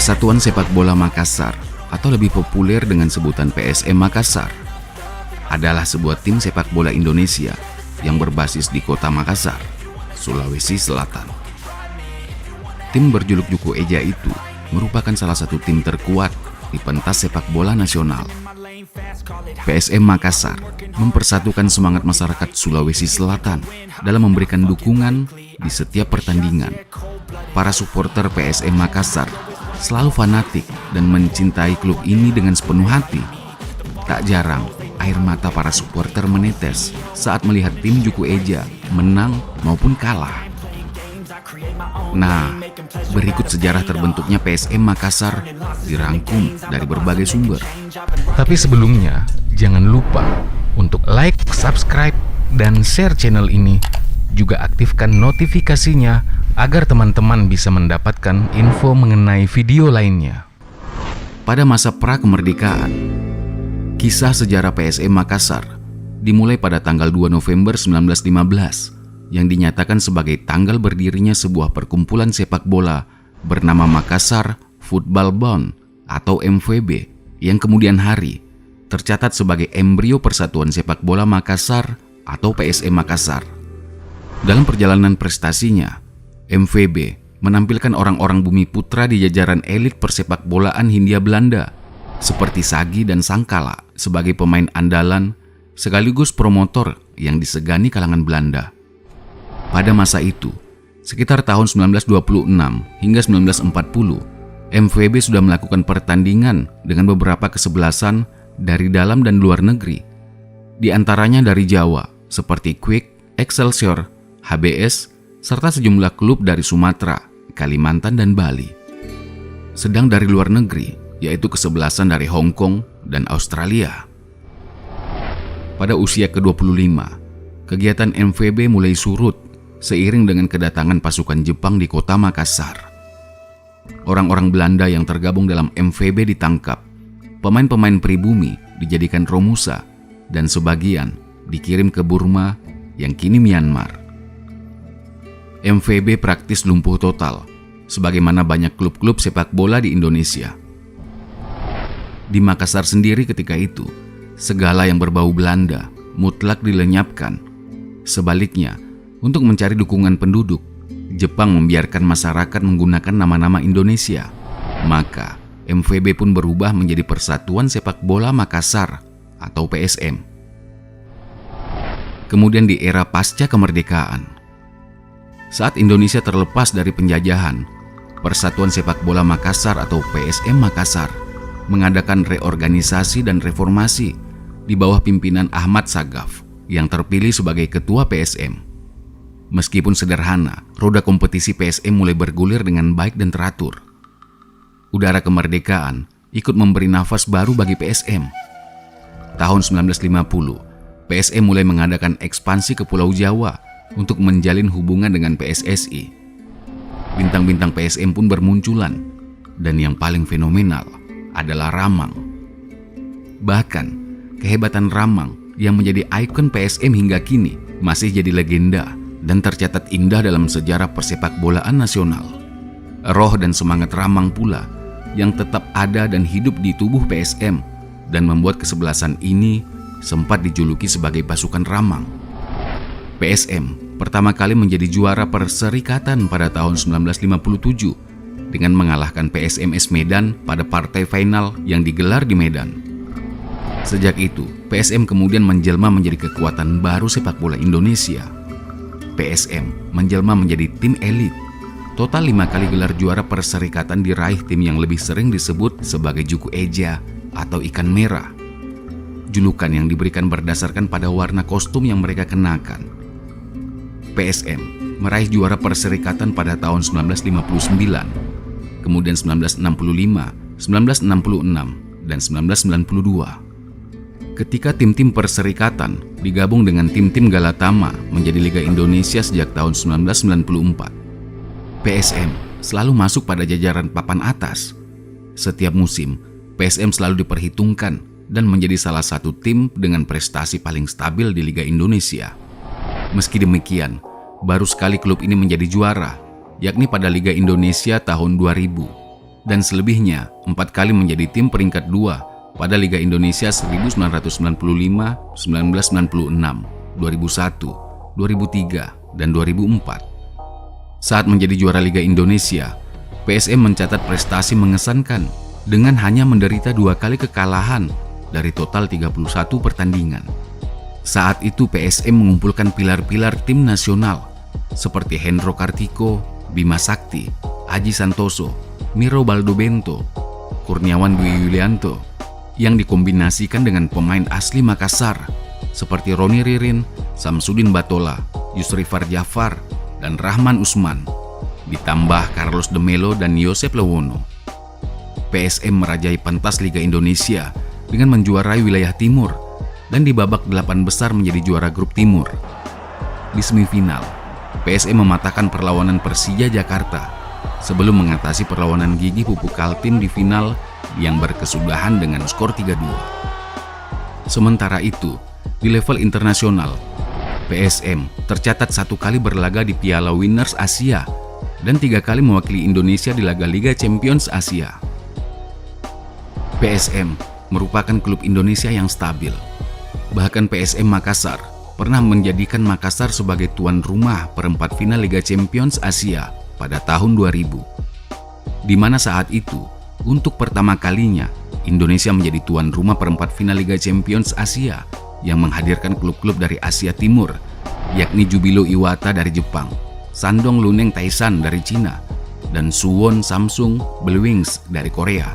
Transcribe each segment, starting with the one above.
Persatuan Sepak Bola Makassar, atau lebih populer dengan sebutan PSM Makassar, adalah sebuah tim sepak bola Indonesia yang berbasis di kota Makassar, Sulawesi Selatan. Tim berjuluk Juku Eja itu merupakan salah satu tim terkuat di pentas sepak bola nasional. PSM Makassar mempersatukan semangat masyarakat Sulawesi Selatan dalam memberikan dukungan di setiap pertandingan. Para supporter PSM Makassar selalu fanatik dan mencintai klub ini dengan sepenuh hati. Tak jarang air mata para supporter menetes saat melihat tim Juku Eja menang maupun kalah. Nah, berikut sejarah terbentuknya PSM Makassar dirangkum dari berbagai sumber. Tapi sebelumnya, jangan lupa untuk like, subscribe, dan share channel ini. Juga aktifkan notifikasinya agar teman-teman bisa mendapatkan info mengenai video lainnya. Pada masa pra-kemerdekaan, kisah sejarah PSM Makassar dimulai pada tanggal 2 November 1915 yang dinyatakan sebagai tanggal berdirinya sebuah perkumpulan sepak bola bernama Makassar Football Bond atau MVB, yang kemudian hari tercatat sebagai embrio Persatuan Sepak Bola Makassar atau PSM Makassar. Dalam perjalanan prestasinya, MVB menampilkan orang-orang bumi putra di jajaran elit persepak bolaan Hindia Belanda seperti Sagi dan Sangkala sebagai pemain andalan sekaligus promotor yang disegani kalangan Belanda. Pada masa itu, sekitar tahun 1926 hingga 1940, MVB sudah melakukan pertandingan dengan beberapa kesebelasan dari dalam dan luar negeri. Di antaranya dari Jawa seperti Quick, Excelsior, HBS, serta sejumlah klub dari Sumatera, Kalimantan, dan Bali. Sedang dari luar negeri, yaitu kesebelasan dari Hong Kong dan Australia. Pada usia ke-25, kegiatan MVB mulai surut seiring dengan kedatangan pasukan Jepang di kota Makassar. Orang-orang Belanda yang tergabung dalam MVB ditangkap, pemain-pemain pribumi dijadikan romusa, dan sebagian dikirim ke Burma yang kini Myanmar. MVB praktis lumpuh total, sebagaimana banyak klub-klub sepak bola di Indonesia. Di Makassar sendiri ketika itu, segala yang berbau Belanda mutlak dilenyapkan. Sebaliknya, untuk mencari dukungan penduduk, Jepang membiarkan masyarakat menggunakan nama-nama Indonesia. Maka, MVB pun berubah menjadi Persatuan Sepak Bola Makassar atau PSM. Kemudian di era pasca kemerdekaan, saat Indonesia terlepas dari penjajahan, Persatuan Sepak Bola Makassar atau PSM Makassar mengadakan reorganisasi dan reformasi di bawah pimpinan Ahmad Sagaf yang terpilih sebagai ketua PSM. Meskipun sederhana, roda kompetisi PSM mulai bergulir dengan baik dan teratur. Udara kemerdekaan ikut memberi nafas baru bagi PSM. Tahun 1950, PSM mulai mengadakan ekspansi ke Pulau Jawa untuk menjalin hubungan dengan PSSI. Bintang-bintang PSM pun bermunculan, dan yang paling fenomenal adalah Ramang. Bahkan, kehebatan Ramang yang menjadi ikon PSM hingga kini masih jadi legenda dan tercatat indah dalam sejarah persepak bolaan nasional. Roh dan semangat Ramang pula yang tetap ada dan hidup di tubuh PSM dan membuat kesebelasan ini sempat dijuluki sebagai pasukan Ramang. PSM pertama kali menjadi juara perserikatan pada tahun 1957 dengan mengalahkan PSMS Medan pada partai final yang digelar di Medan. Sejak itu, PSM kemudian menjelma menjadi kekuatan baru sepak bola Indonesia. PSM menjelma menjadi tim elit Total 5 kali gelar juara perserikatan diraih tim yang lebih sering disebut sebagai Juku Eja atau ikan merah. Julukan yang diberikan berdasarkan pada warna kostum yang mereka kenakan. PSM meraih juara perserikatan pada tahun 1959, kemudian 1965, 1966, dan 1992. Ketika tim-tim perserikatan digabung dengan tim-tim Galatama menjadi Liga Indonesia sejak tahun 1994. PSM selalu masuk pada jajaran papan atas. Setiap musim, PSM selalu diperhitungkan dan menjadi salah satu tim dengan prestasi paling stabil di Liga Indonesia. Meski demikian, baru sekali klub ini menjadi juara, yakni pada Liga Indonesia tahun 2000, dan selebihnya 4 kali menjadi tim peringkat 2 pada Liga Indonesia 1995, 1996, 2001, 2003, dan 2004. Saat menjadi juara Liga Indonesia, PSM mencatat prestasi mengesankan dengan hanya menderita 2 kali kekalahan dari total 31 pertandingan. Saat itu PSM mengumpulkan pilar-pilar tim nasional seperti Hendro Kartiko, Bima Sakti, Aji Santoso, Miro Baldobento, Kurniawan Dwi Yulianto, yang dikombinasikan dengan pemain asli Makassar seperti Roni Ririn, Samsudin Batola, Yusrifar Jafar, dan Rahman Usman, ditambah Carlos de Melo dan Yosep Lewono. PSM merajai pentas Liga Indonesia dengan menjuarai wilayah timur dan di babak 8 besar menjadi juara grup timur. Di semifinal, PSM mematahkan perlawanan Persija Jakarta sebelum mengatasi perlawanan Gigi Pupuk Kaltim di final yang berkesudahan dengan skor 3-2. Sementara itu, di level internasional, PSM tercatat 1 kali berlaga di Piala Winners Asia dan 3 kali mewakili Indonesia di laga Liga Champions Asia. PSM merupakan klub Indonesia yang stabil. Bahkan PSM Makassar pernah menjadikan Makassar sebagai tuan rumah perempat final Liga Champions Asia pada tahun 2000. Di mana saat itu, untuk pertama kalinya, Indonesia menjadi tuan rumah perempat final Liga Champions Asia yang menghadirkan klub-klub dari Asia Timur, yakni Jubilo Iwata dari Jepang, Shandong Luneng Taishan dari Cina, dan Suwon Samsung Bluewings dari Korea.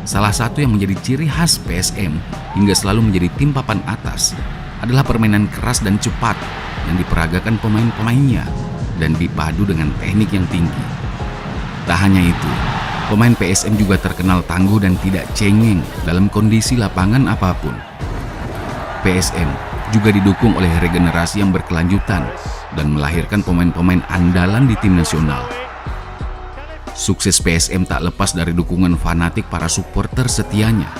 Salah satu yang menjadi ciri khas PSM hingga selalu menjadi tim papan atas adalah permainan keras dan cepat yang diperagakan pemain-pemainnya dan dipadu dengan teknik yang tinggi. Tak hanya itu, pemain PSM juga terkenal tangguh dan tidak cengeng dalam kondisi lapangan apapun. PSM juga didukung oleh regenerasi yang berkelanjutan dan melahirkan pemain-pemain andalan di tim nasional. Sukses PSM tak lepas dari dukungan fanatik para supporter setianya.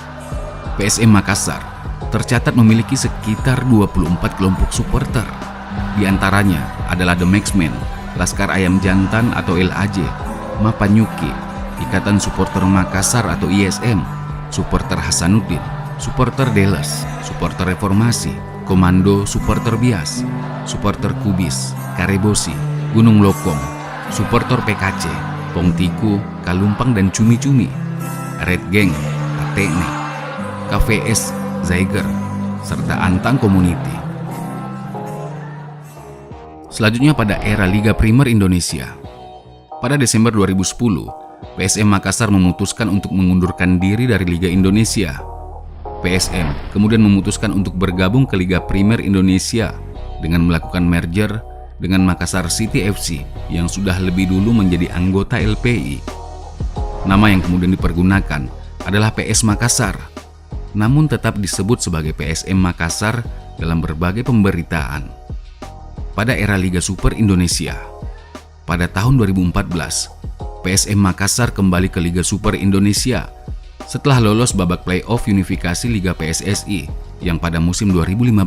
PSM Makassar tercatat memiliki sekitar 24 kelompok supporter. Di antaranya adalah The Maxmen, Laskar Ayam Jantan atau LAJ, Mapanyuki, Ikatan Supporter Makassar atau ISM, Supporter Hasanuddin, Supporter Deles, Supporter Reformasi, Komando Supporter Bias, Supporter Kubis, Karebosi, Gunung Lokong, Supporter PKC, Pongtiku, Kalumpang dan Cumi-Cumi, Red Gang, Atene, KVS, Zeiger, serta Antang Community. Selanjutnya pada era Liga Primer Indonesia. Pada Desember 2010, PSM Makassar memutuskan untuk mengundurkan diri dari Liga Indonesia. PSM kemudian memutuskan untuk bergabung ke Liga Primer Indonesia dengan melakukan merger dengan Makassar City FC yang sudah lebih dulu menjadi anggota LPI. Nama yang kemudian dipergunakan adalah PS Makassar, namun tetap disebut sebagai PSM Makassar dalam berbagai pemberitaan. Pada era Liga Super Indonesia, pada tahun 2014, PSM Makassar kembali ke Liga Super Indonesia setelah lolos babak playoff unifikasi Liga PSSI yang pada musim 2015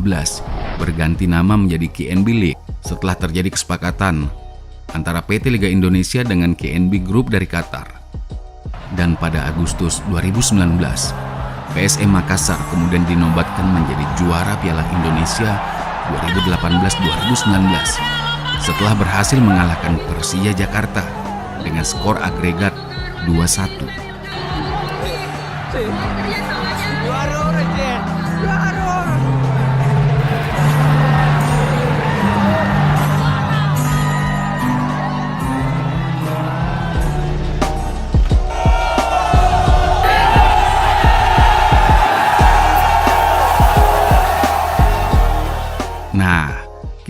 berganti nama menjadi KNB League setelah terjadi kesepakatan antara PT Liga Indonesia dengan KNB Group dari Qatar. Dan pada Agustus 2019, PSM Makassar kemudian dinobatkan menjadi juara Piala Indonesia 2018-2019 setelah berhasil mengalahkan Persija Jakarta dengan skor agregat 2-1.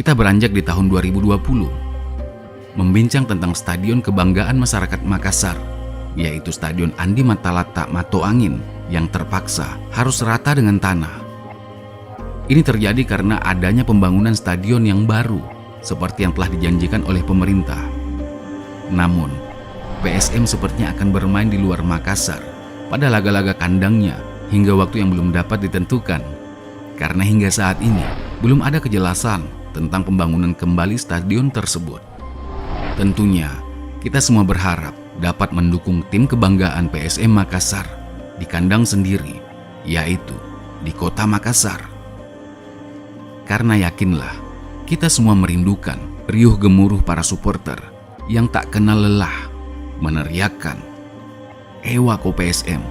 Kita beranjak di tahun 2020, membincang tentang stadion kebanggaan masyarakat Makassar, yaitu Stadion Andi Matalata Mato Angin yang terpaksa harus rata dengan tanah. Ini terjadi karena adanya pembangunan stadion yang baru, seperti yang telah dijanjikan oleh pemerintah. Namun, PSM sepertinya akan bermain di luar Makassar pada laga-laga kandangnya hingga waktu yang belum dapat ditentukan. Karena hingga saat ini belum ada kejelasan tentang pembangunan kembali stadion tersebut. Tentunya, kita semua berharap dapat mendukung tim kebanggaan PSM Makassar di kandang sendiri, yaitu di kota Makassar. Karena yakinlah, kita semua merindukan riuh gemuruh para supporter yang tak kenal lelah meneriakkan Ewako PSM.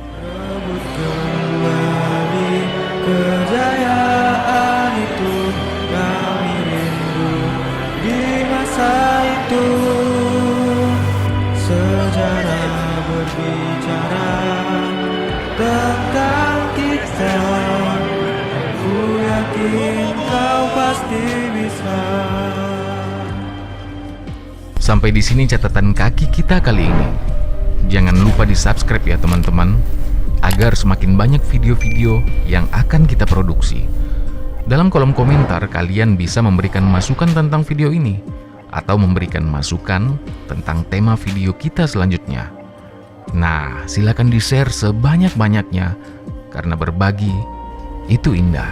Kejayaan itu kami rindu di masa itu. Sejarah berbicara tentang kita. Aku yakin kau pasti bisa. Sampai di sini catatan kaki kita kali ini. Jangan lupa di-subscribe ya teman-teman, agar semakin banyak video-video yang akan kita produksi. Dalam kolom komentar kalian bisa memberikan masukan tentang video ini atau memberikan masukan tentang tema video kita selanjutnya. Nah, silakan di-share sebanyak-banyaknya karena berbagi itu indah.